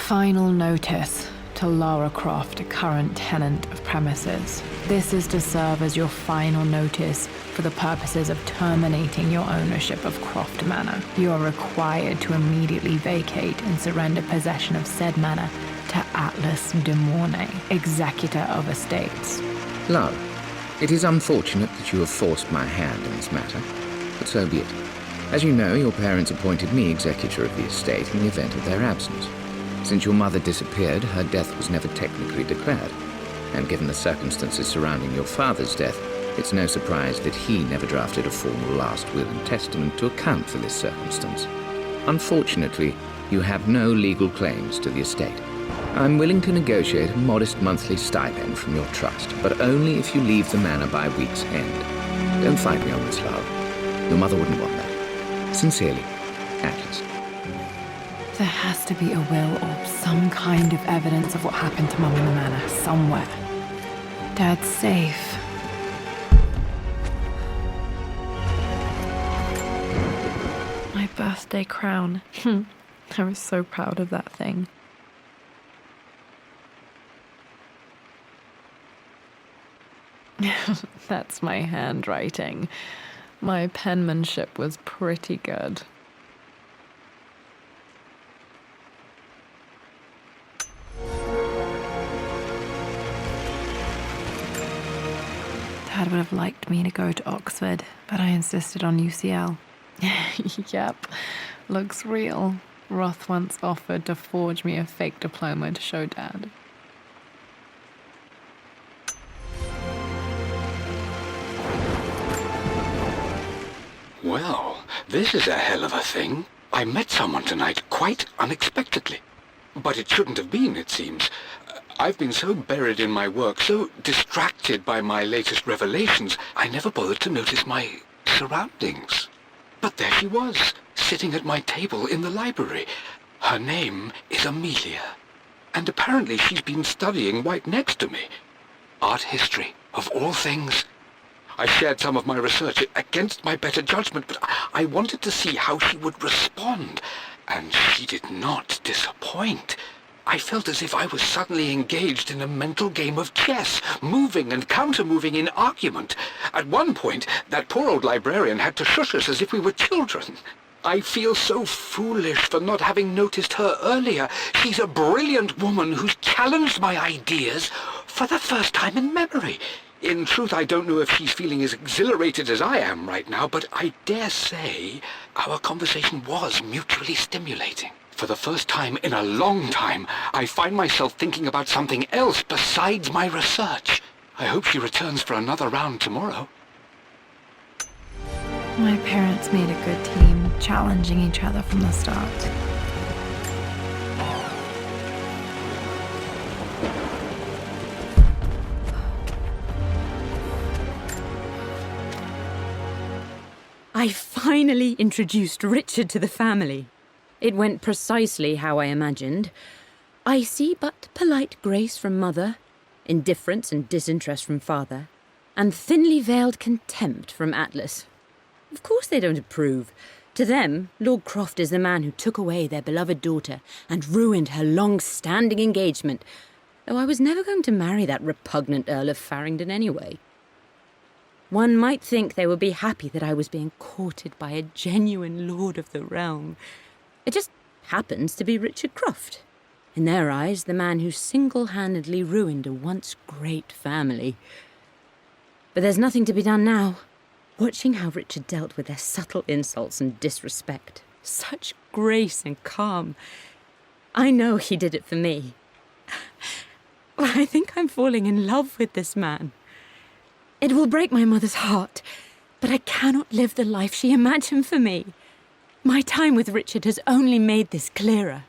Final notice to Lara Croft, current tenant of premises. This is to serve as your final notice for the purposes of terminating your ownership of Croft Manor. You are required to immediately vacate and surrender possession of said manor to Atlas de Mornay, executor of estates. Lara, it is unfortunate that you have forced my hand in this matter, but so be it. As you know, your parents appointed me executor of the estate in the event of their absence. Since your mother disappeared, her death was never technically declared. And given the circumstances surrounding your father's death, it's no surprise that he never drafted a formal last will and testament to account for this circumstance. Unfortunately, you have no legal claims to the estate. I'm willing to negotiate a modest monthly stipend from your trust, but only if you leave the manor by week's end. Don't fight me on this, love. Your mother wouldn't want that. Sincerely, Atlas. There has to be a will or some kind of evidence of what happened to Mum in the manor somewhere. Dad's safe. My birthday crown. I was so proud of that thing. That's my handwriting. My penmanship was pretty good. Dad would have liked me to go to Oxford, but I insisted on UCL. Yep, looks real. Roth once offered to forge me a fake diploma to show Dad. Well, this is a hell of a thing. I met someone tonight quite unexpectedly. But it shouldn't have been, it seems. I've been so buried in my work, so distracted by my latest revelations, I never bothered to notice my surroundings. But there she was, sitting at my table in the library. Her name is Amelia. And apparently she's been studying right next to me. Art history, of all things. I shared some of my research against my better judgment, but I wanted to see how she would respond. And she did not disappoint. I felt as if I was suddenly engaged in a mental game of chess, moving and counter-moving in argument. At one point, that poor old librarian had to shush us as if we were children. I feel so foolish for not having noticed her earlier. She's a brilliant woman who's challenged my ideas for the first time in memory. In truth, I don't know if she's feeling as exhilarated as I am right now, but I dare say our conversation was mutually stimulating. For the first time in a long time, I find myself thinking about something else besides my research. I hope she returns for another round tomorrow. My parents made a good team, challenging each other from the start. I finally introduced Richard to the family. It went precisely how I imagined. Icy but polite grace from mother, indifference and disinterest from father, and thinly veiled contempt from Atlas. Of course they don't approve. To them, Lord Croft is the man who took away their beloved daughter and ruined her long-standing engagement, though I was never going to marry that repugnant Earl of Farringdon anyway. One might think they would be happy that I was being courted by a genuine lord of the realm. It just happens to be Richard Croft. In their eyes, the man who single-handedly ruined a once great family. But there's nothing to be done now. Watching how Richard dealt with their subtle insults and disrespect. Such grace and calm. I know he did it for me. I think I'm falling in love with this man. It will break my mother's heart, but I cannot live the life she imagined for me. My time with Richard has only made this clearer.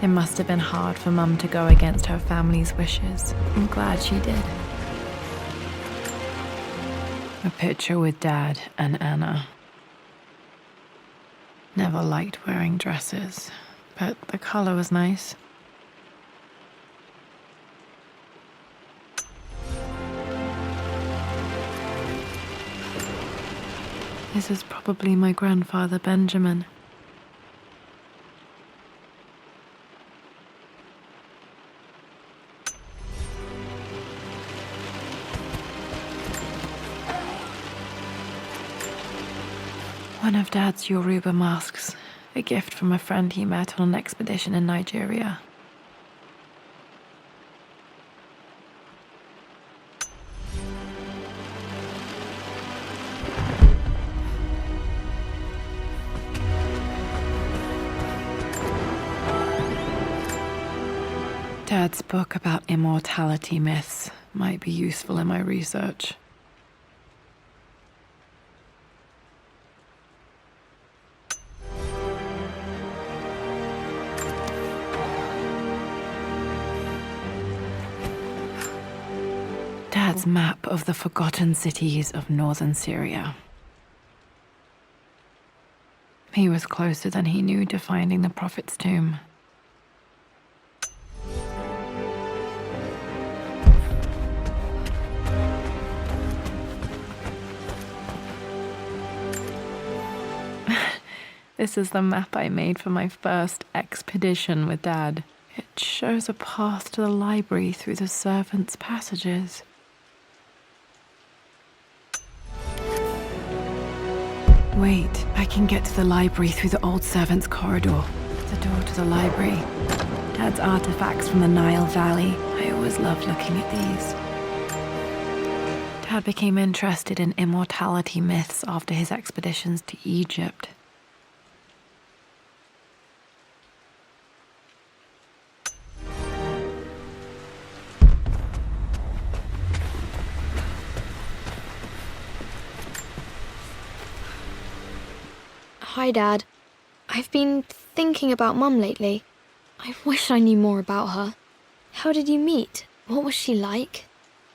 It must have been hard for Mum to go against her family's wishes. I'm glad she did. A picture with Dad and Anna. Never liked wearing dresses, but the colour was nice. This is probably my grandfather, Benjamin. One of Dad's Yoruba masks. A gift from a friend he met on an expedition in Nigeria. Dad's book about immortality myths might be useful in my research. Dad's map of the forgotten cities of northern Syria. He was closer than he knew to finding the Prophet's tomb. This is the map I made for my first expedition with Dad. It shows a path to the library through the servants' passages. Wait, I can get to the library through the old servants' corridor. The door to the library. Dad's artifacts from the Nile Valley. I always loved looking at these. Dad became interested in immortality myths after his expeditions to Egypt. Hi, Dad. I've been thinking about Mum lately. I wish I knew more about her. How did you meet? What was she like?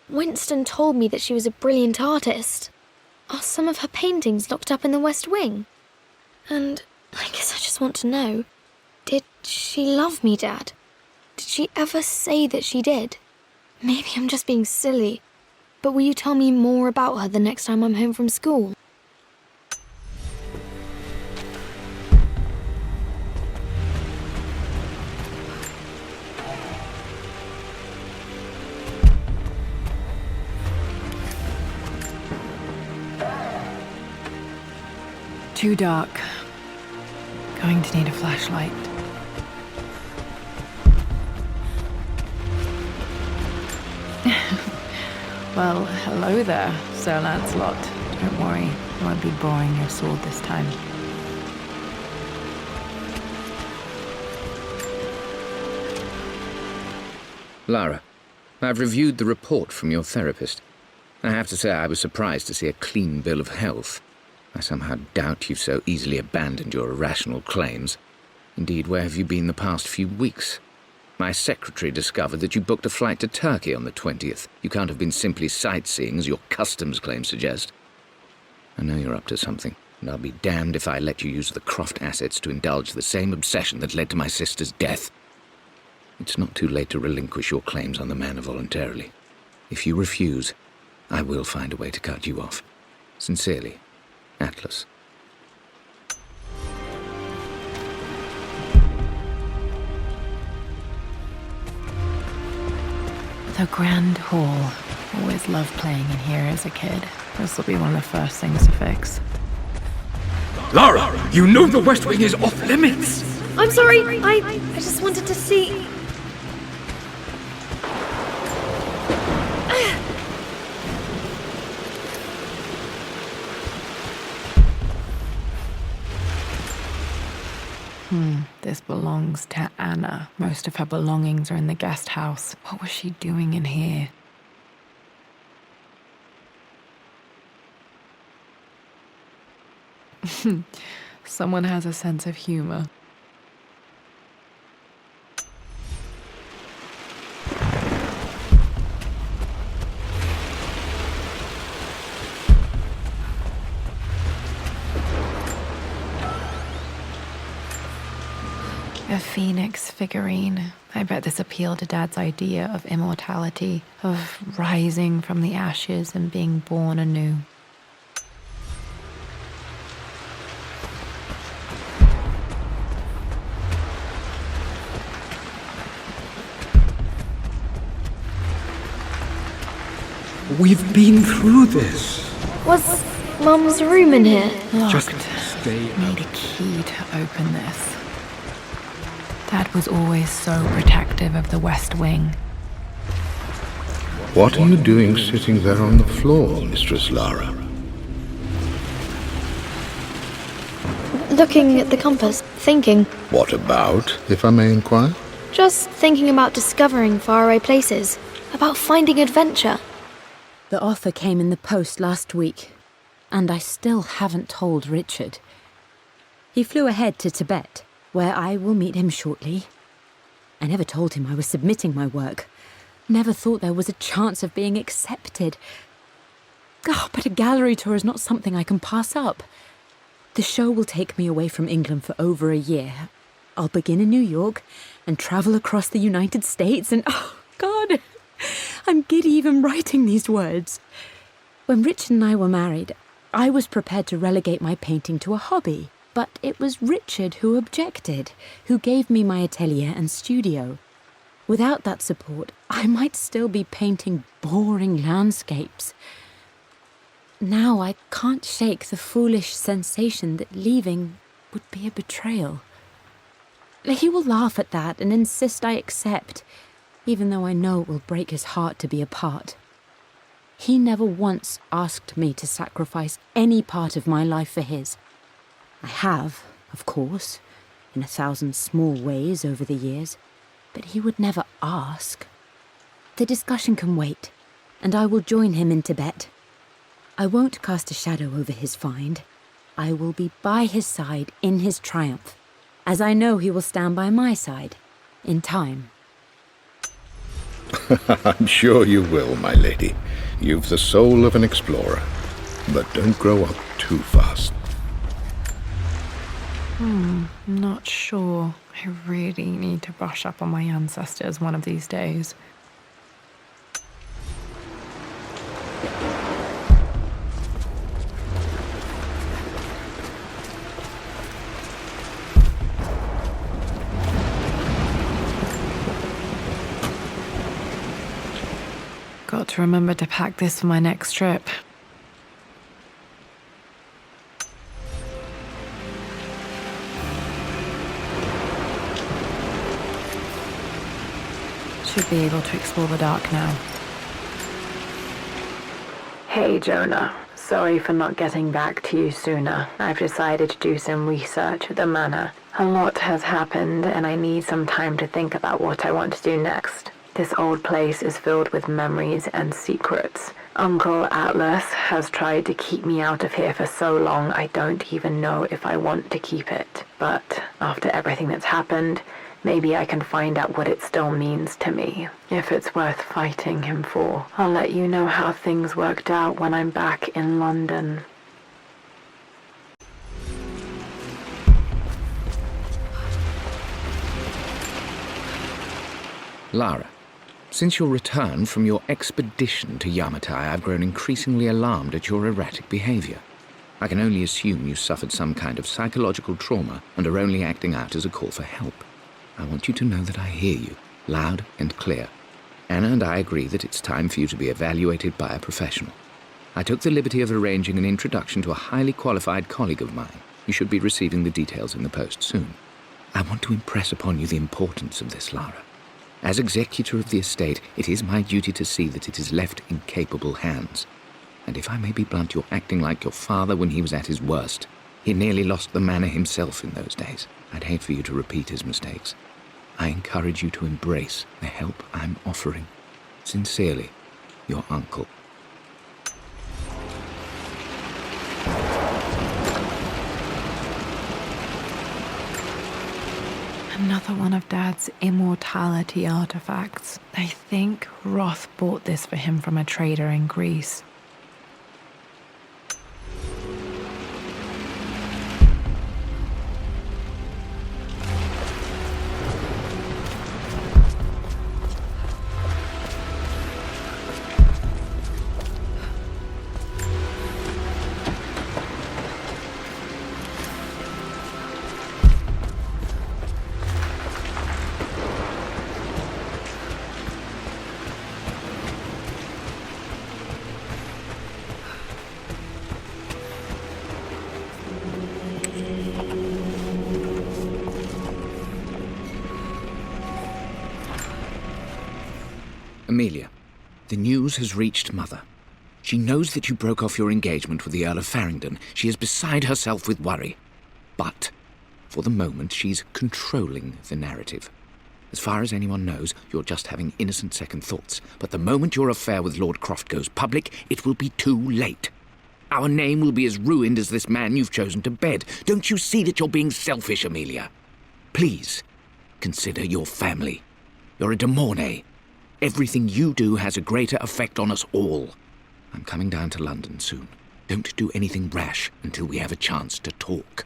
Winston told me that she was a brilliant artist. Are some of her paintings locked up in the West Wing? And I guess I just want to know, did she love me, Dad? Did she ever say that she did? Maybe I'm just being silly, but will you tell me more about her the next time I'm home from school? Too dark. Going to need a flashlight. Well, hello there, Sir Lancelot. Don't worry, I won't be boring your sword this time. Lara, I've reviewed the report from your therapist. I have to say I was surprised to see a clean bill of health. I somehow doubt you've so easily abandoned your irrational claims. Indeed, where have you been the past few weeks? My secretary discovered that you booked a flight to Turkey on the 20th. You can't have been simply sightseeing, as your customs claims suggest. I know you're up to something, and I'll be damned if I let you use the Croft assets to indulge the same obsession that led to my sister's death. It's not too late to relinquish your claims on the manor voluntarily. If you refuse, I will find a way to cut you off. Sincerely, Atlas. The Grand Hall. Always loved playing in here as a kid. This will be one of the first things to fix. Lara, you know the West Wing is off limits! I'm sorry, I just wanted to see... This belongs to Anna. Most of her belongings are in the guest house. What was she doing in here? Someone has a sense of humor. A phoenix figurine. I bet this appealed to Dad's idea of immortality, of rising from the ashes and being born anew. We've been through this. Was Mum's room in here? Locked. Just Stay Need a key to open this. Dad was always so protective of the West Wing. What are you doing sitting there on the floor, Mistress Lara? Looking at the compass, thinking. What about, if I may inquire? Just thinking about discovering faraway places, about finding adventure. The offer came in the post last week, and I still haven't told Richard. He flew ahead to Tibet, where I will meet him shortly. I never told him I was submitting my work. Never thought there was a chance of being accepted. Oh, but a gallery tour is not something I can pass up. The show will take me away from England for over a year. I'll begin in New York and travel across the United States and, oh, God, I'm giddy even writing these words. When Richard and I were married, I was prepared to relegate my painting to a hobby, but it was Richard who objected, who gave me my atelier and studio. Without that support, I might still be painting boring landscapes. Now I can't shake the foolish sensation that leaving would be a betrayal. He will laugh at that and insist I accept, even though I know it will break his heart to be apart. He never once asked me to sacrifice any part of my life for his. I have, of course, in 1,000 small ways over the years, but he would never ask. The discussion can wait, and I will join him in Tibet. I won't cast a shadow over his find. I will be by his side in his triumph, as I know he will stand by my side, in time. I'm sure you will, my lady. You've the soul of an explorer. But don't grow up too fast. I'm not sure. I really need to brush up on my ancestors one of these days. Got to remember to pack this for my next trip. Should be able to explore the dark now. Hey Jonah, sorry for not getting back to you sooner. I've decided to do some research at the manor. A lot has happened and I need some time to think about what I want to do next. This old place is filled with memories and secrets. Uncle Atlas has tried to keep me out of here for so long I don't even know if I want to keep it. But after everything that's happened, maybe I can find out what it still means to me. If it's worth fighting him for, I'll let you know how things worked out when I'm back in London. Lara, since your return from your expedition to Yamatai, I've grown increasingly alarmed at your erratic behavior. I can only assume you suffered some kind of psychological trauma and are only acting out as a call for help. I want you to know that I hear you, loud and clear. Anna and I agree that it's time for you to be evaluated by a professional. I took the liberty of arranging an introduction to a highly qualified colleague of mine. You should be receiving the details in the post soon. I want to impress upon you the importance of this, Lara. As executor of the estate, it is my duty to see that it is left in capable hands. And if I may be blunt, you're acting like your father when he was at his worst. He nearly lost the manor himself in those days. I'd hate for you to repeat his mistakes. I encourage you to embrace the help I'm offering. Sincerely, your uncle. Another one of Dad's immortality artifacts. I think Roth bought this for him from a trader in Greece. Amelia, the news has reached Mother. She knows that you broke off your engagement with the Earl of Farringdon. She is beside herself with worry. But, for the moment, she's controlling the narrative. As far as anyone knows, you're just having innocent second thoughts. But the moment your affair with Lord Croft goes public, it will be too late. Our name will be as ruined as this man you've chosen to bed. Don't you see that you're being selfish, Amelia? Please, consider your family. You're a de Mornay. Everything you do has a greater effect on us all. I'm coming down to London soon. Don't do anything rash until we have a chance to talk.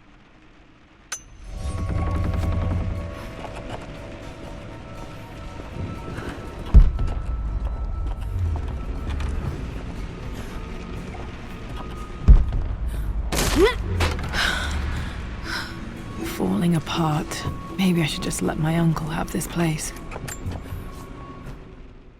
Falling apart. Maybe I should just let my uncle have this place.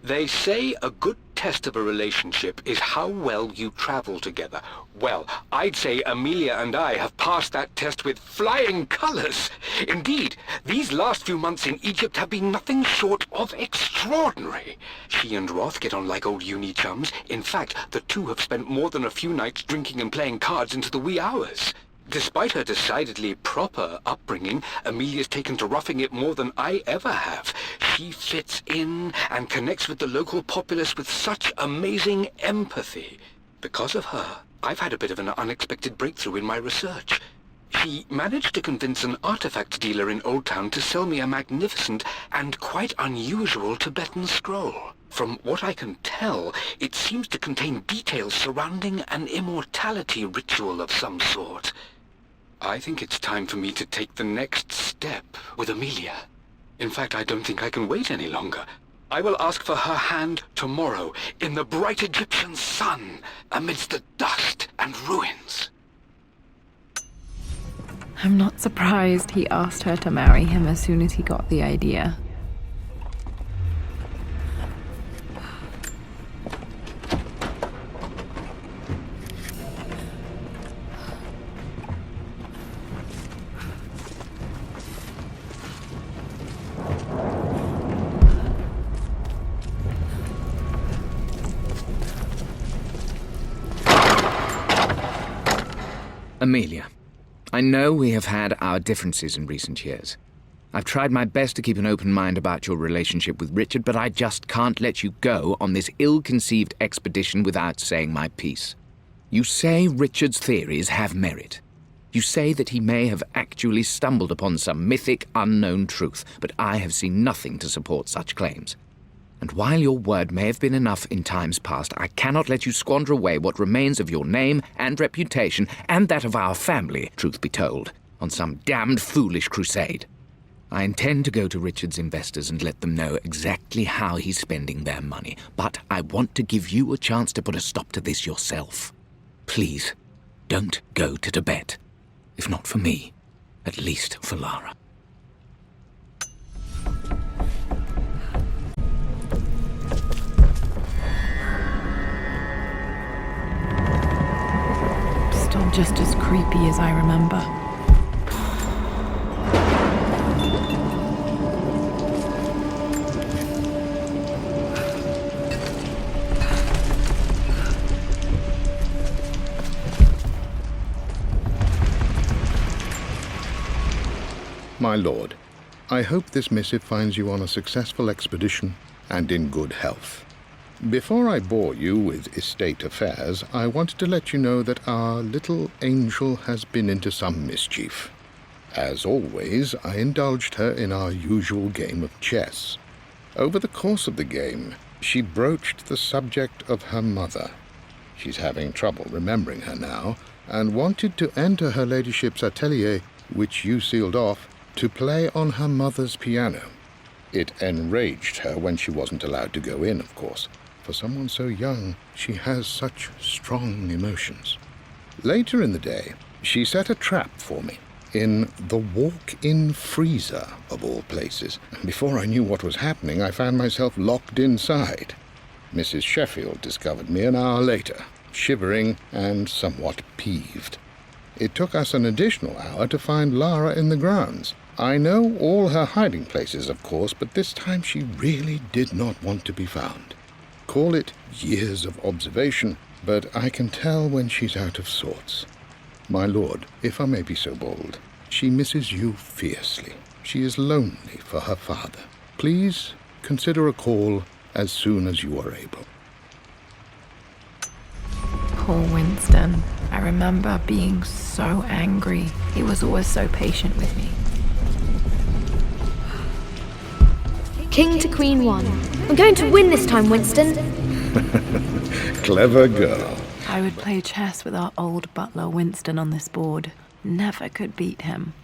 They say a good test of a relationship is how well you travel together. Well, I'd say Amelia and I have passed that test with flying colours. Indeed, these last few months in Egypt have been nothing short of extraordinary. She and Roth get on like old uni chums. In fact, the two have spent more than a few nights drinking and playing cards into the wee hours. Despite her decidedly proper upbringing, Amelia's taken to roughing it more than I ever have. She fits in and connects with the local populace with such amazing empathy. Because of her, I've had a bit of an unexpected breakthrough in my research. She managed to convince an artifact dealer in Old Town to sell me a magnificent and quite unusual Tibetan scroll. From what I can tell, it seems to contain details surrounding an immortality ritual of some sort. I think it's time for me to take the next step with Amelia. In fact, I don't think I can wait any longer. I will ask for her hand tomorrow in the bright Egyptian sun amidst the dust and ruins. I'm not surprised he asked her to marry him as soon as he got the idea. Amelia, I know we have had our differences in recent years. I've tried my best to keep an open mind about your relationship with Richard, but I just can't let you go on this ill-conceived expedition without saying my piece. You say Richard's theories have merit. You say that he may have actually stumbled upon some mythic, unknown truth, but I have seen nothing to support such claims. And while your word may have been enough in times past, I cannot let you squander away what remains of your name and reputation, and that of our family, truth be told, on some damned foolish crusade. I intend to go to Richard's investors and let them know exactly how he's spending their money, but I want to give you a chance to put a stop to this yourself. Please, don't go to Tibet. If not for me, at least for Lara. Still just as creepy as I remember. My lord, I hope this missive finds you on a successful expedition and in good health. Before I bore you with estate affairs, I wanted to let you know that our little angel has been into some mischief. As always, I indulged her in our usual game of chess. Over the course of the game, she broached the subject of her mother. She's having trouble remembering her now, and wanted to enter her ladyship's atelier, which you sealed off, to play on her mother's piano. It enraged her when she wasn't allowed to go in, of course. For someone so young, she has such strong emotions. Later in the day, she set a trap for me in the walk-in freezer, of all places. And before I knew what was happening, I found myself locked inside. Mrs. Sheffield discovered me an hour later, shivering and somewhat peeved. It took us an additional hour to find Lara in the grounds. I know all her hiding places, of course, but this time she really did not want to be found. call it years of observation, but I can tell when she's out of sorts. My lord, if I may be so bold, she misses you fiercely. She is lonely for her father. Please consider a call as soon as you are able. Poor Winston. I remember being so angry. He was always so patient with me. King to Queen 1. I'm going to win this time, Winston. Clever girl. I would play chess with our old butler Winston on this board. Never could beat him.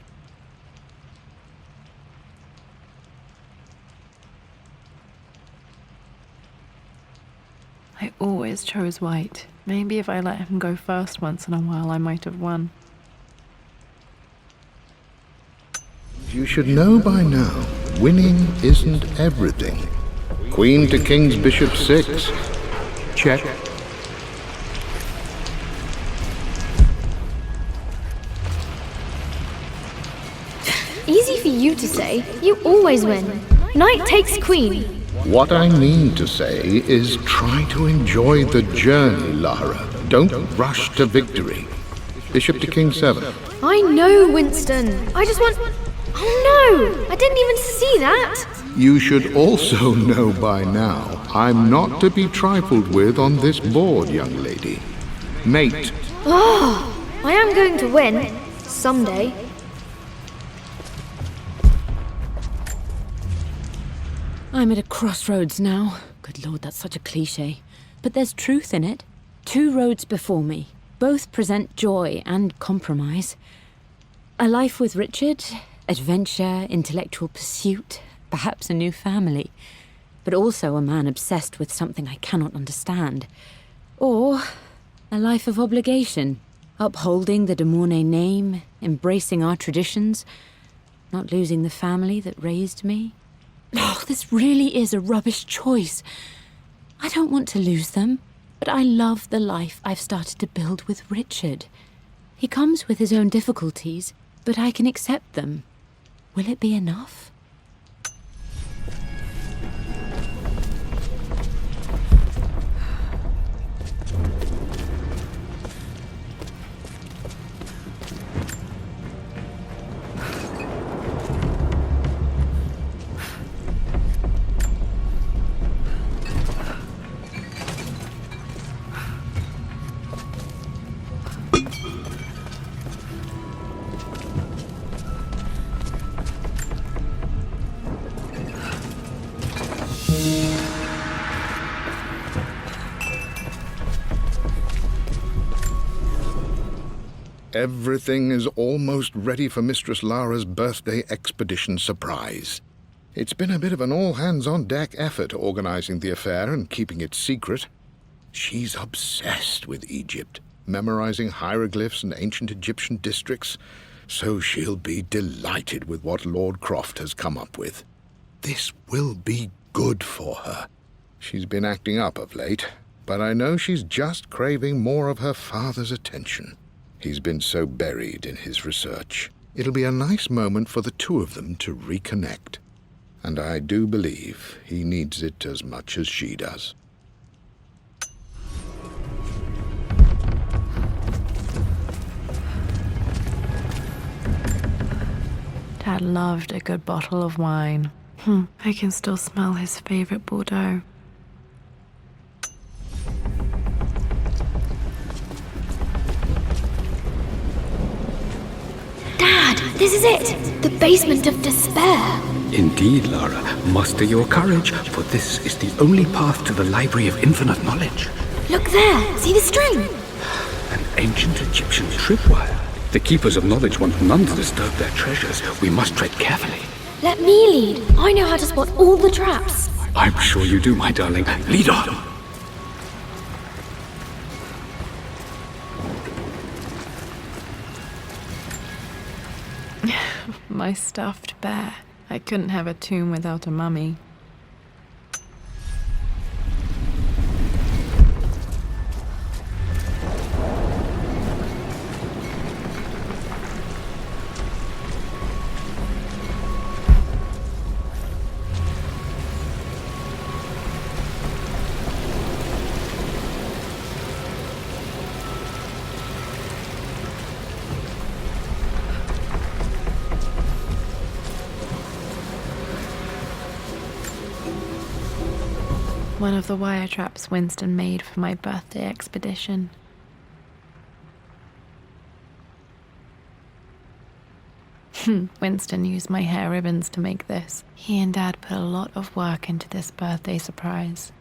I always chose white. Maybe if I let him go first once in a while, I might have won. You should know by now, winning isn't everything. Queen to King's Bishop 6. Check. Easy for you to say. You always win. Knight takes queen. What I mean to say is try to enjoy the journey, Lara. Don't rush to victory. Bishop to King 7. I know, Winston. I just want... Oh no! I didn't even see that! You should also know by now, I'm not to be trifled with on this board, young lady. Mate. Oh, I am going to win. Someday. I'm at a crossroads now. Good Lord, that's such a cliché. But there's truth in it. 2 roads before me. Both present joy and compromise. A life with Richard, adventure, intellectual pursuit, perhaps a new family. But also a man obsessed with something I cannot understand. Or a life of obligation, upholding the de Mornay name, embracing our traditions, not losing the family that raised me. Oh, this really is a rubbish choice. I don't want to lose them, but I love the life I've started to build with Richard. He comes with his own difficulties, but I can accept them. Will it be enough? Everything is almost ready for Mistress Lara's birthday expedition surprise. It's been a bit of an all-hands-on-deck effort organizing the affair and keeping it secret. She's obsessed with Egypt, memorizing hieroglyphs and ancient Egyptian districts, so she'll be delighted with what Lord Croft has come up with. This will be good for her. She's been acting up of late, but I know she's just craving more of her father's attention. He's been so buried in his research. It'll be a nice moment for the 2 of them to reconnect. And I do believe he needs it as much as she does. Dad loved a good bottle of wine. I can still smell his favorite Bordeaux. Dad, this is it! The basement of despair! Indeed, Lara. Muster your courage, for this is the only path to the Library of Infinite Knowledge. Look there! See the string? An ancient Egyptian tripwire. The Keepers of Knowledge want none to disturb their treasures. We must tread carefully. Let me lead. I know how to spot all the traps. I'm sure you do, my darling. Lead on! My stuffed bear. I couldn't have a tomb without a mummy. one of the wire traps Winston made for my birthday expedition. Winston used my hair ribbons to make this. He and Dad put a lot of work into this birthday surprise.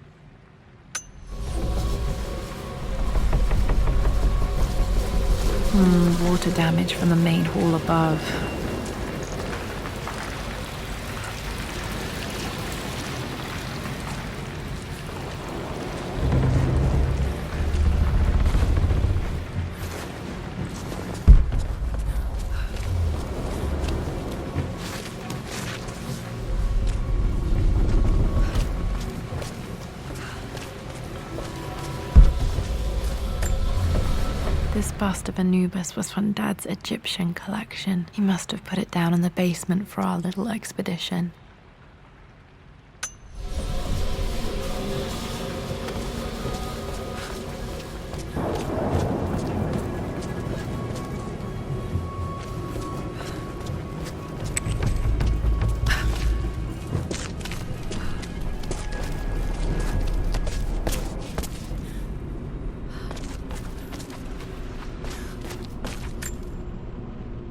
Water damage from the main hall above. This bust of Anubis was from Dad's Egyptian collection. He must have put it down in the basement for our little expedition.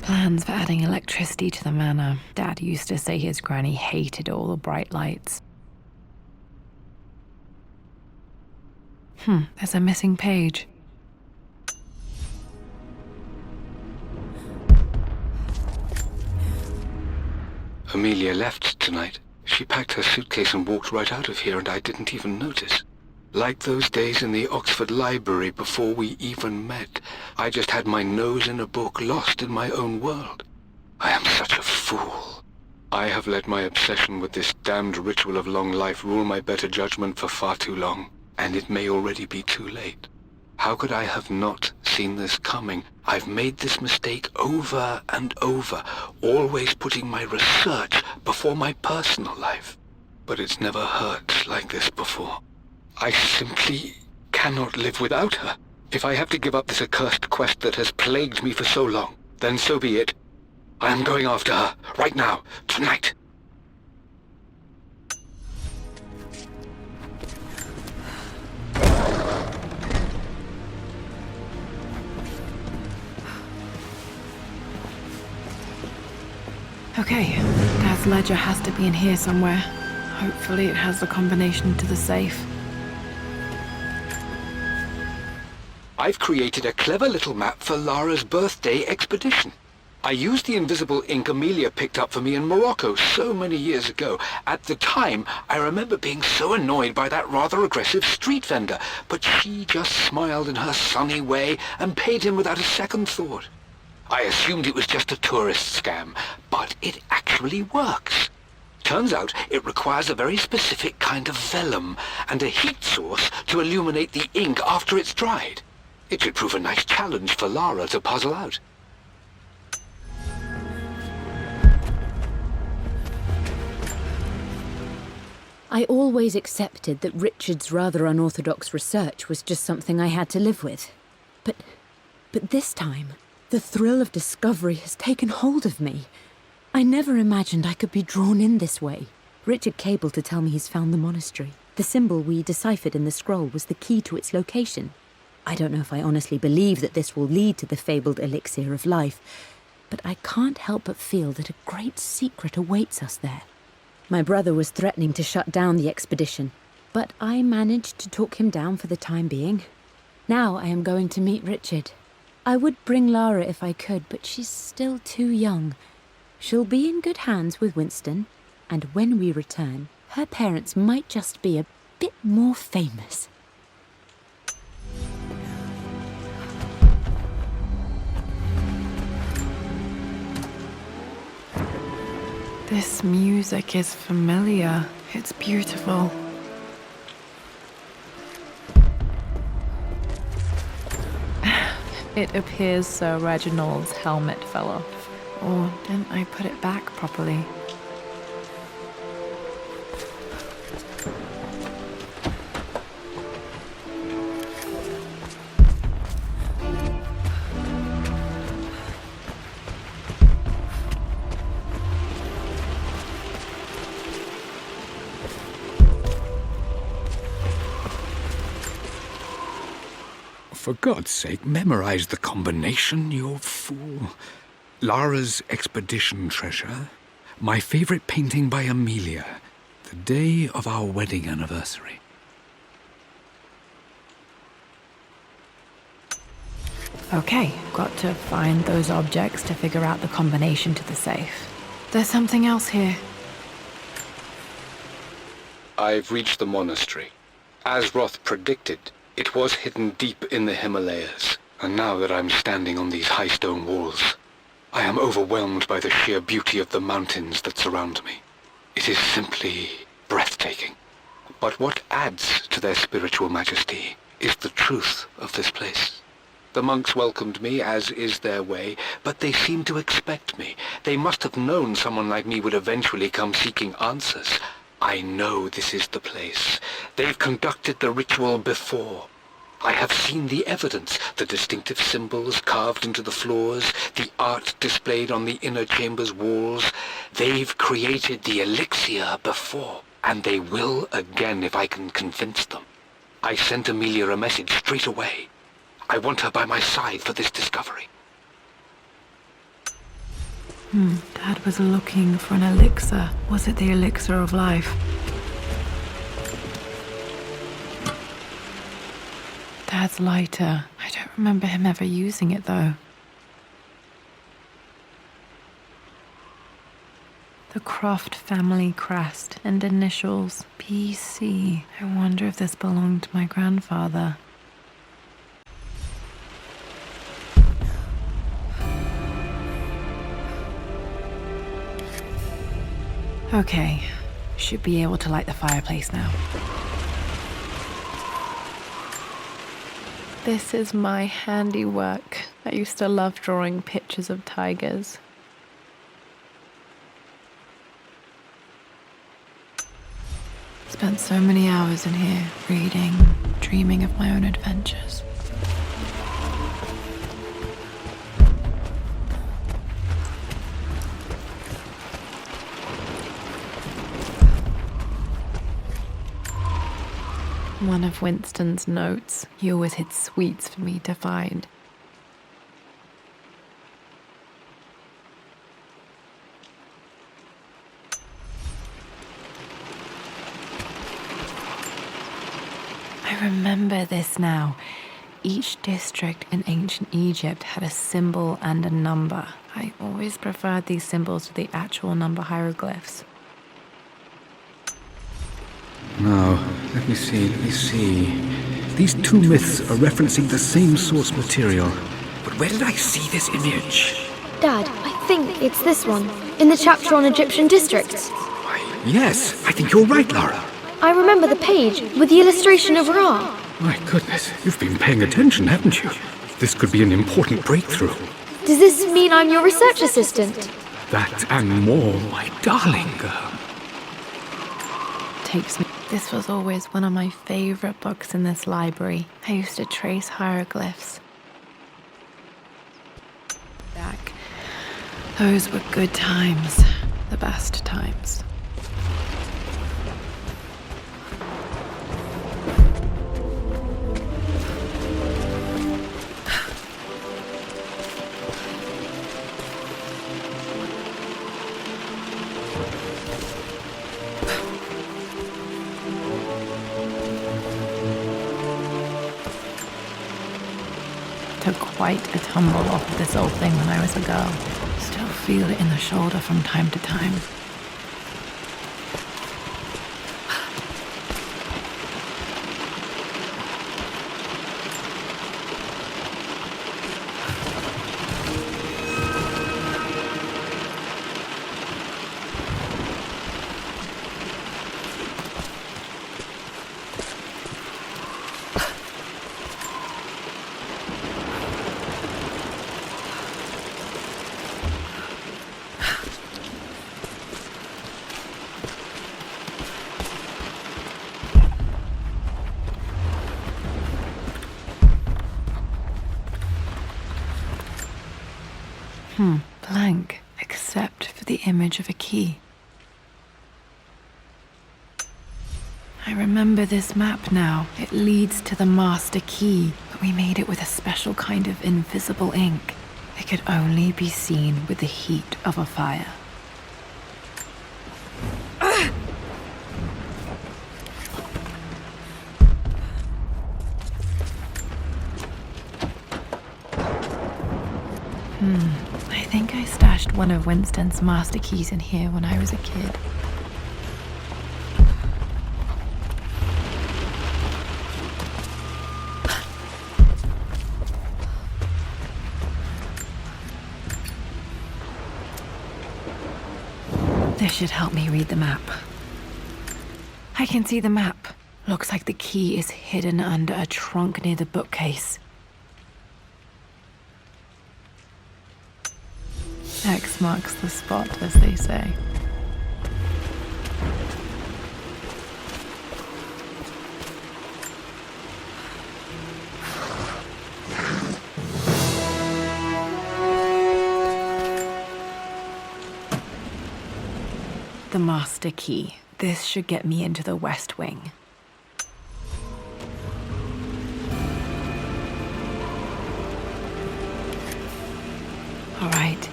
Plans for adding electricity to the manor. Dad used to say his granny hated all the bright lights. There's a missing page. Amelia left tonight. She packed her suitcase and walked right out of here, and I didn't even notice. Like those days in the Oxford Library before we even met, I just had my nose in a book, lost in my own world. I am such a fool. I have let my obsession with this damned ritual of long life rule my better judgment for far too long, and it may already be too late. How could I have not seen this coming? I've made this mistake over and over, always putting my research before my personal life. But it's never hurt like this before. I simply cannot live without her. If I have to give up this accursed quest that has plagued me for so long, then so be it. I am going after her, right now, tonight. Okay, Dad's ledger has to be in here somewhere. Hopefully it has the combination to the safe. I've created a clever little map for Lara's birthday expedition. I used the invisible ink Amelia picked up for me in Morocco so many years ago. At the time, I remember being so annoyed by that rather aggressive street vendor, but she just smiled in her sunny way and paid him without a second thought. I assumed it was just a tourist scam, but it actually works. Turns out it requires a very specific kind of vellum and a heat source to illuminate the ink after it's dried. It should prove a nice challenge for Lara to puzzle out. I always accepted that Richard's rather unorthodox research was just something I had to live with. But this time, the thrill of discovery has taken hold of me. I never imagined I could be drawn in this way. Richard cabled to tell me he's found the monastery. The symbol we deciphered in the scroll was the key to its location. I don't know if I honestly believe that this will lead to the fabled elixir of life, but I can't help but feel that a great secret awaits us there. My brother was threatening to shut down the expedition, but I managed to talk him down for the time being. Now I am going to meet Richard. I would bring Lara if I could, but she's still too young. She'll be in good hands with Winston, and when we return, her parents might just be a bit more famous. This music is familiar. It's beautiful. It appears Sir Reginald's helmet fell off. Or didn't I put it back properly? for God's sake, memorize the combination, you fool. Lara's expedition treasure, my favorite painting by Amelia, the day of our wedding anniversary. Okay, got to find those objects to figure out the combination to the safe. There's something else here. I've reached the monastery. As Roth predicted, it was hidden deep in the Himalayas. And now that I'm standing on these high stone walls, I am overwhelmed by the sheer beauty of the mountains that surround me. It is simply breathtaking. But what adds to their spiritual majesty is the truth of this place. The monks welcomed me, as is their way, but they seemed to expect me. They must have known someone like me would eventually come seeking answers. I know this is the place. They've conducted the ritual before. I have seen the evidence, the distinctive symbols carved into the floors, the art displayed on the inner chamber's walls. They've created the elixir before, and they will again if I can convince them. I sent Amelia a message straight away. I want her by my side for this discovery. Dad was looking for an elixir. Was it the elixir of life? Dad's lighter. I don't remember him ever using it, though. The Croft family crest and initials PC. I wonder if this belonged to my grandfather. Okay, should be able to light the fireplace now. This is my handiwork. I used to love drawing pictures of tigers. Spent so many hours in here, reading, dreaming of my own adventures. One of Winston's notes. He always hid sweets for me to find. I remember this now. Each district in ancient Egypt had a symbol and a number. I always preferred these symbols to the actual number hieroglyphs. Now, let me see. These two myths are referencing the same source material. But where did I see this image? Dad, I think it's this one, in the chapter on Egyptian districts. Why, yes, I think you're right, Lara. I remember the page with the illustration of Ra. My goodness, you've been paying attention, haven't you? This could be an important breakthrough. Does this mean I'm your research assistant? That and more, my darling girl. Takes me. This was always one of my favorite books in this library. I used to trace hieroglyphs. Back. Those were good times. The best times. Took quite a tumble off of this old thing when I was a girl. Still feel it in the shoulder from time to time. Blank, except for the image of a key. I remember this map now. It leads to the master key, but we made it with a special kind of invisible ink. It could only be seen with the heat of a fire. I think I stashed one of Winston's master keys in here when I was a kid. This should help me read the map. I can see the map. Looks like the key is hidden under a trunk near the bookcase. X marks the spot, as they say. The master key. This should get me into the West Wing. All right.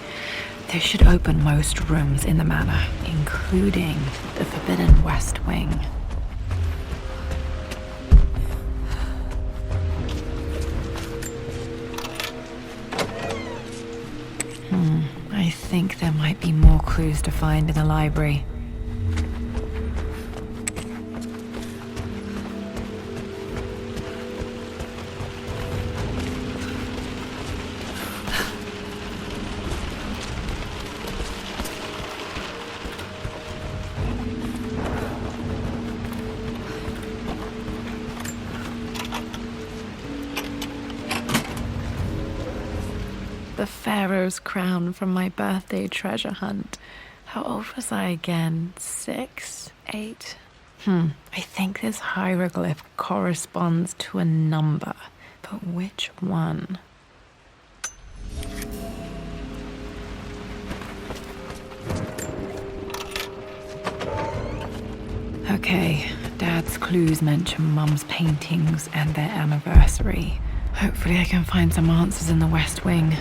This should open most rooms in the manor, including the forbidden West Wing. I think there might be more clues to find in the library. The Pharaoh's crown from my birthday treasure hunt. How old was I again? 6? 8? I think this hieroglyph corresponds to a number, but which one? Okay, Dad's clues mention Mum's paintings and their anniversary. Hopefully I can find some answers in the West Wing.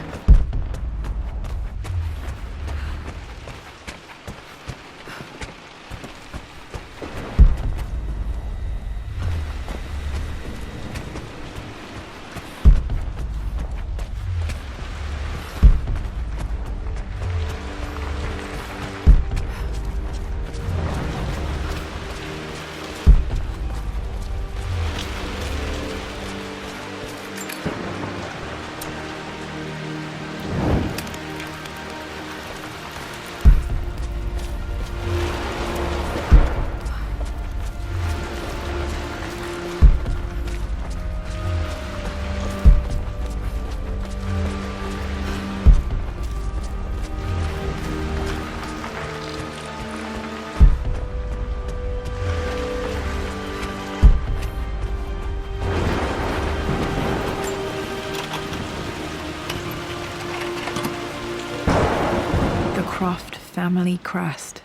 Croft family crest.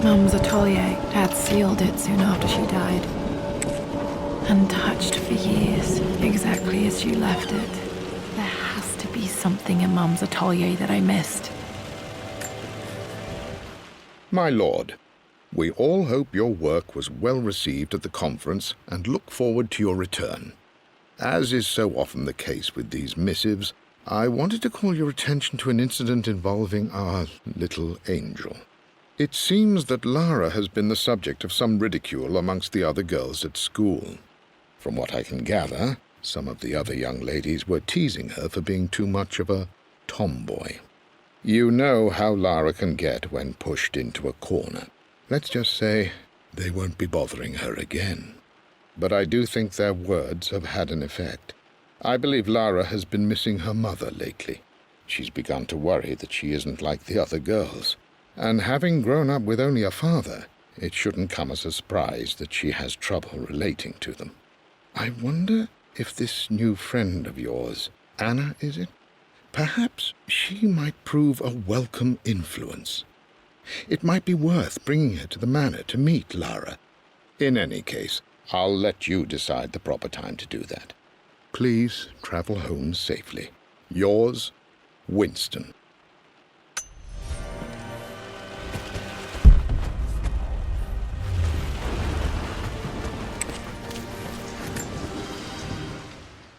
Mum's atelier. Dad sealed it soon after she died. Untouched for years, exactly as she left it. There has to be something in Mum's atelier that I missed. My lord, we all hope your work was well received at the conference and look forward to your return. As is so often the case with these missives, I wanted to call your attention to an incident involving our little angel. It seems that Lara has been the subject of some ridicule amongst the other girls at school. From what I can gather, some of the other young ladies were teasing her for being too much of a tomboy. You know how Lara can get when pushed into a corner. Let's just say they won't be bothering her again. But I do think their words have had an effect. I believe Lara has been missing her mother lately. She's begun to worry that she isn't like the other girls. And having grown up with only a father, it shouldn't come as a surprise that she has trouble relating to them. I wonder if this new friend of yours, Anna, is it? Perhaps she might prove a welcome influence. It might be worth bringing her to the manor to meet Lara. In any case, I'll let you decide the proper time to do that. Please travel home safely. Yours, Winston.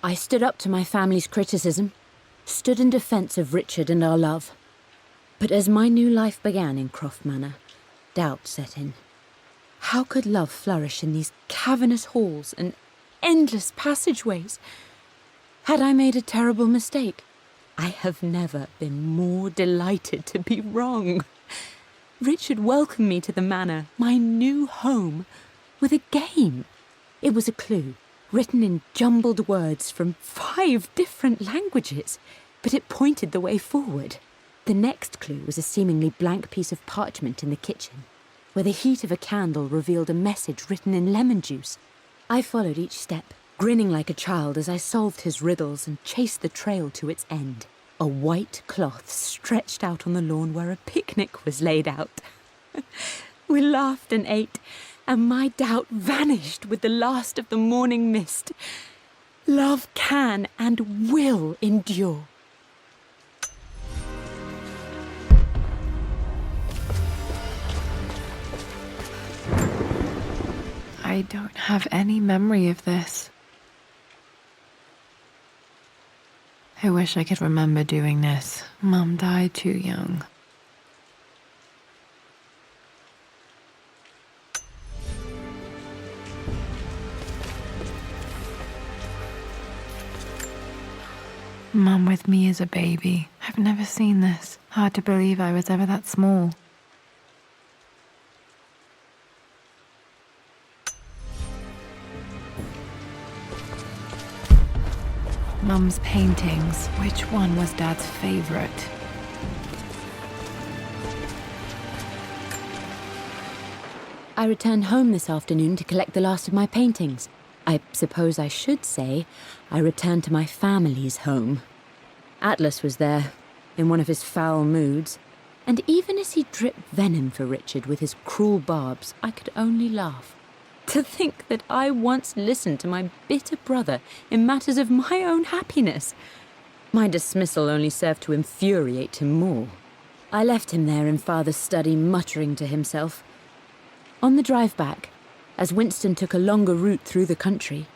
I stood up to my family's criticism, stood in defence of Richard and our love. But as my new life began in Croft Manor, doubt set in. How could love flourish in these cavernous halls and endless passageways? Had I made a terrible mistake? I have never been more delighted to be wrong. Richard welcomed me to the manor, my new home, with a game. It was a clue, written in jumbled words from 5 different languages, but it pointed the way forward. The next clue was a seemingly blank piece of parchment in the kitchen, where the heat of a candle revealed a message written in lemon juice. I followed each step, grinning like a child as I solved his riddles and chased the trail to its end. A white cloth stretched out on the lawn where a picnic was laid out. We laughed and ate, and my doubt vanished with the last of the morning mist. Love can and will endure. I don't have any memory of this. I wish I could remember doing this. Mum died too young. Mum with me as a baby. I've never seen this. Hard to believe I was ever that small. Mum's paintings. Which one was Dad's favorite? I returned home this afternoon to collect the last of my paintings. I suppose I should say I returned to my family's home. Atlas was there, in one of his foul moods, and even as he dripped venom for Richard with his cruel barbs, I could only laugh. To think that I once listened to my bitter brother in matters of my own happiness. My dismissal only served to infuriate him more. I left him there in Father's study, muttering to himself. On the drive back, as Winston took a longer route through the country,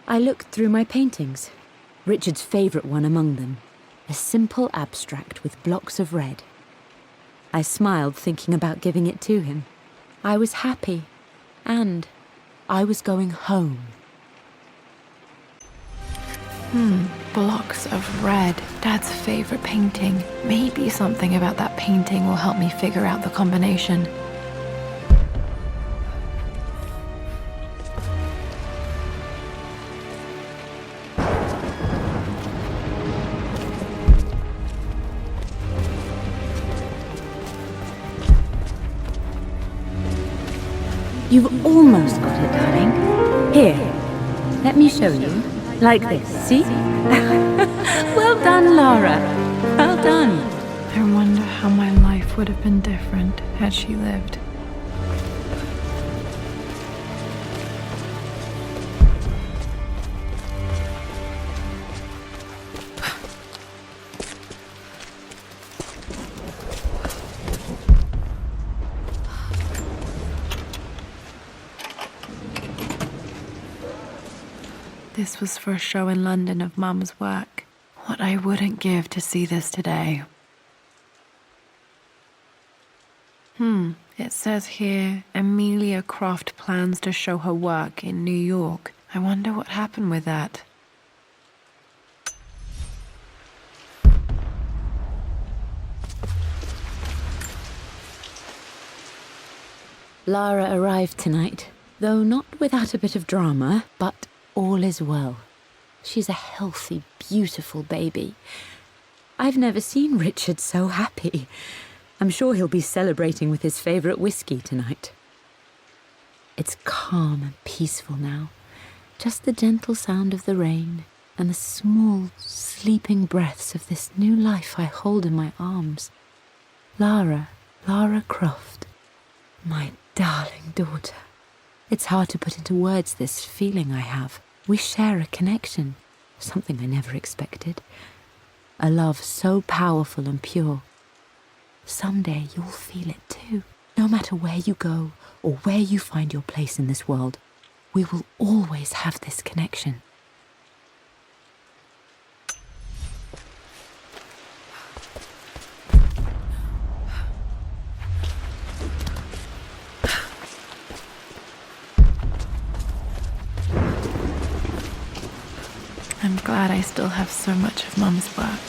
I looked through my paintings, Richard's favourite one among them, a simple abstract with blocks of red. I smiled, thinking about giving it to him. I was happy, and I was going home. Blocks of red. Dad's favorite painting. Maybe something about that painting will help me figure out the combination. You've almost got it, darling. Here, let me show you. Like this, see? Well done, Lara. Well done. I wonder how my life would have been different had she lived. This was for a show in London of Mum's work. What I wouldn't give to see this today. It says here, Amelia Croft plans to show her work in New York. I wonder what happened with that. Lara arrived tonight, though not without a bit of drama, but all is well. She's a healthy, beautiful baby. I've never seen Richard so happy. I'm sure he'll be celebrating with his favourite whiskey tonight. It's calm and peaceful now. Just the gentle sound of the rain and the small, sleeping breaths of this new life I hold in my arms. Lara Croft, my darling daughter. It's hard to put into words this feeling I have. We share a connection, something I never expected. A love so powerful and pure. Someday you'll feel it too. No matter where you go or where you find your place in this world, we will always have this connection. I'm glad I still have so much of Mum's work.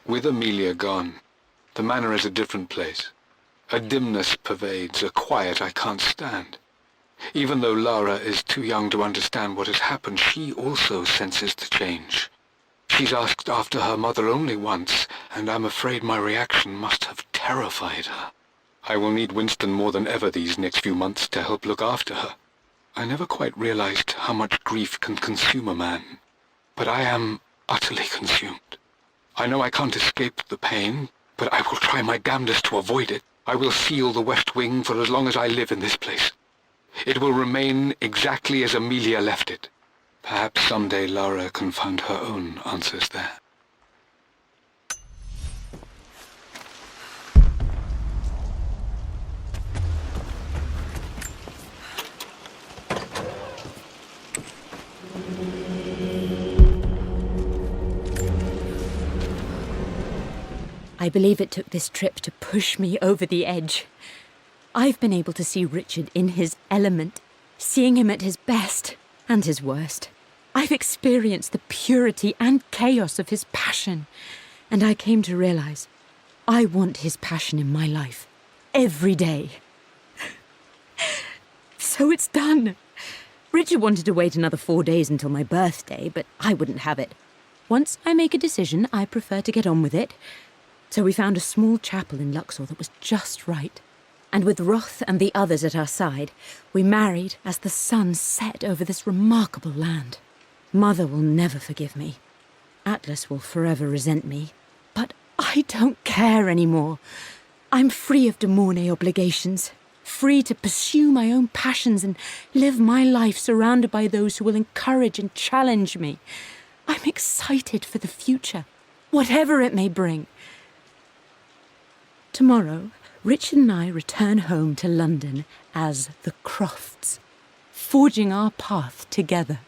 With Amelia gone, the manor is a different place. A dimness pervades, a quiet I can't stand. Even though Lara is too young to understand what has happened, she also senses the change. She's asked after her mother only once, and I'm afraid my reaction must have terrified her. I will need Winston more than ever these next few months to help look after her. I never quite realized how much grief can consume a man, but I am utterly consumed. I know I can't escape the pain, but I will try my damnedest to avoid it. I will seal the West Wing for as long as I live in this place. It will remain exactly as Amelia left it. Perhaps someday Lara can find her own answers there. I believe it took this trip to push me over the edge. I've been able to see Richard in his element, seeing him at his best and his worst. I've experienced the purity and chaos of his passion, and I came to realize I want his passion in my life every day. So it's done. Richard wanted to wait another 4 days until my birthday, but I wouldn't have it. Once I make a decision, I prefer to get on with it. So we found a small chapel in Luxor that was just right. And with Roth and the others at our side, we married as the sun set over this remarkable land. Mother will never forgive me. Atlas will forever resent me. But I don't care anymore. I'm free of de Mornay obligations, free to pursue my own passions and live my life surrounded by those who will encourage and challenge me. I'm excited for the future, whatever it may bring. Tomorrow, Richard and I return home to London as the Crofts, forging our path together.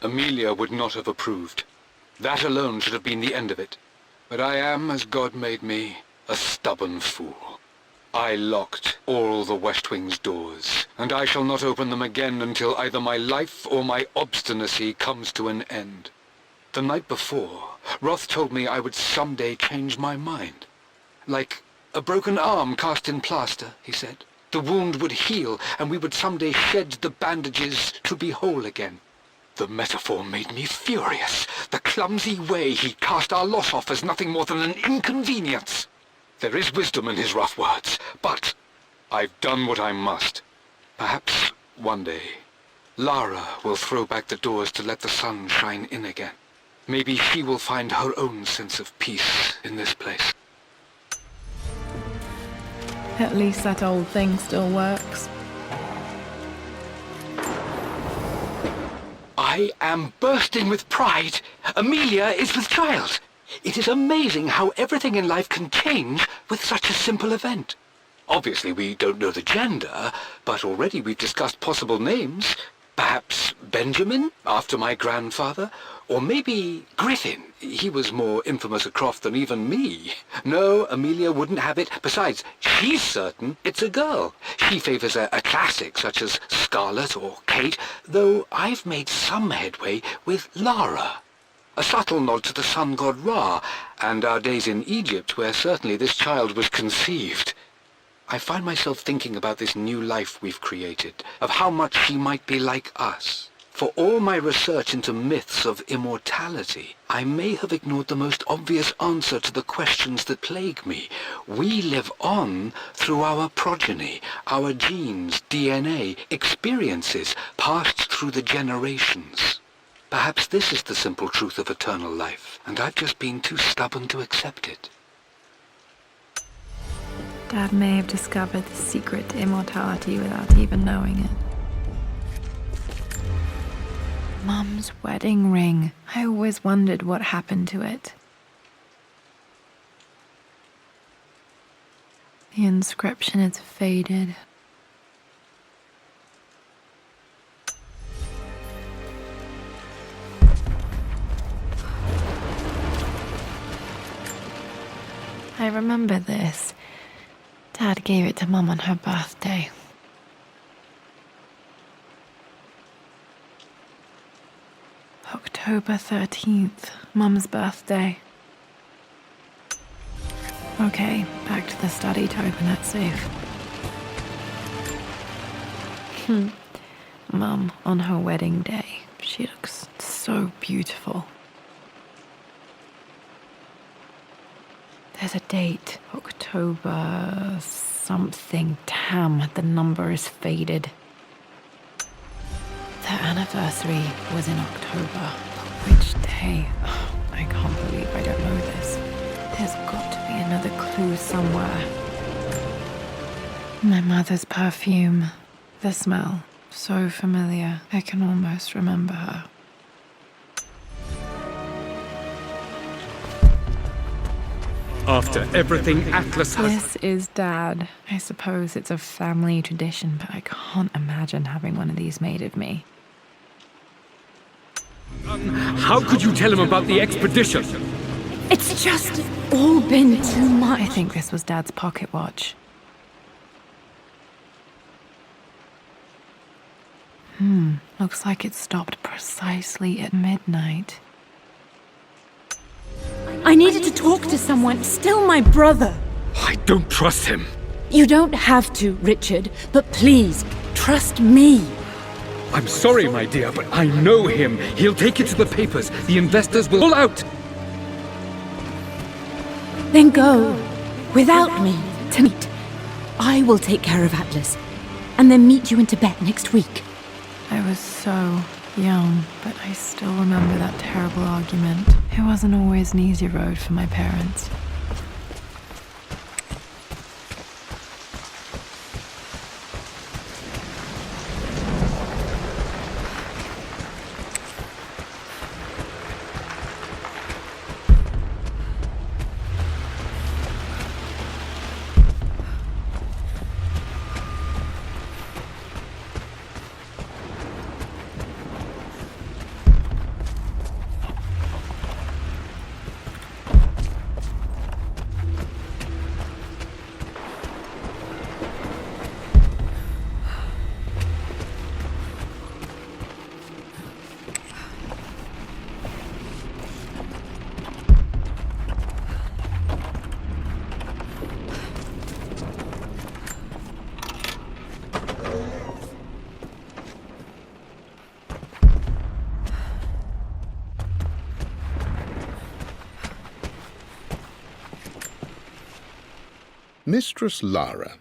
Amelia would not have approved. That alone should have been the end of it. But I am, as God made me, a stubborn fool. I locked all the West Wing's doors, and I shall not open them again until either my life or my obstinacy comes to an end. The night before, Roth told me I would someday change my mind. Like a broken arm cast in plaster, he said. The wound would heal, and we would someday shed the bandages to be whole again. The metaphor made me furious. The clumsy way he cast our loss off as nothing more than an inconvenience. There is wisdom in his rough words, but I've done what I must. Perhaps one day, Lara will throw back the doors to let the sun shine in again. Maybe she will find her own sense of peace in this place. At least that old thing still works. I am bursting with pride. Amelia is with child. It is amazing how everything in life can change with such a simple event. Obviously, we don't know the gender, but already we've discussed possible names. Perhaps Benjamin, after my grandfather? Or maybe Griffin. He was more infamous at Croft than even me. No, Amelia wouldn't have it. Besides, she's certain it's a girl. She favours a classic such as Scarlet or Kate, though I've made some headway with Lara. A subtle nod to the sun god Ra, and our days in Egypt, where certainly this child was conceived. I find myself thinking about this new life we've created, of how much she might be like us. For all my research into myths of immortality, I may have ignored the most obvious answer to the questions that plague me. We live on through our progeny, our genes, DNA, experiences passed through the generations. Perhaps this is the simple truth of eternal life, and I've just been too stubborn to accept it. Dad may have discovered the secret to immortality without even knowing it. Mum's wedding ring. I always wondered what happened to it. The inscription is faded. I remember this. Dad gave it to Mum on her birthday. October 13th, Mum's birthday. Okay, back to the study to open that safe. Mum, on her wedding day, she looks so beautiful. There's a date, October something. Damn, the number is faded. Their anniversary was in October. But which day? Oh, I can't believe I don't know this. There's got to be another clue somewhere. My mother's perfume. The smell. So familiar. I can almost remember her. After everything Atlas has... This is Dad. I suppose it's a family tradition, but I can't imagine having one of these made of me. How could you tell him about the expedition? It's just all been too much. I think this was Dad's pocket watch. Looks like it stopped precisely at midnight. I needed to talk to someone. Still my brother. I don't trust him. You don't have to, Richard, but please, trust me. I'm sorry, my dear, but I know him. He'll take it to the papers. The investors will pull out. Then go, without me, to meet. I will take care of Atlas, and then meet you in Tibet next week. I was so young, but I still remember that terrible argument. It wasn't always an easy road for my parents. Mistress Lara,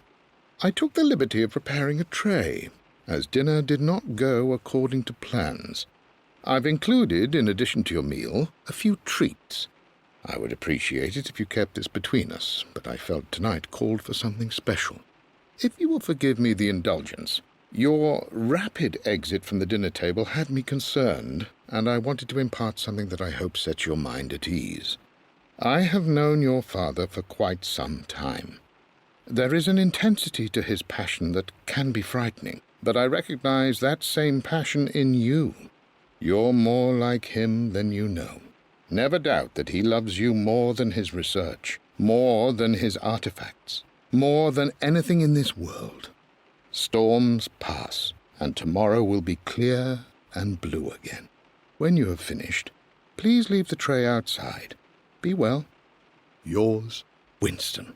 I took the liberty of preparing a tray, as dinner did not go according to plans. I've included, in addition to your meal, a few treats. I would appreciate it if you kept this between us, but I felt tonight called for something special. If you will forgive me the indulgence, your rapid exit from the dinner table had me concerned, and I wanted to impart something that I hope sets your mind at ease. I have known your father for quite some time. There is an intensity to his passion that can be frightening, but I recognize that same passion in you. You're more like him than you know. Never doubt that he loves you more than his research, more than his artifacts, more than anything in this world. Storms pass, and tomorrow will be clear and blue again. When you have finished, please leave the tray outside. Be well. Yours, Winston.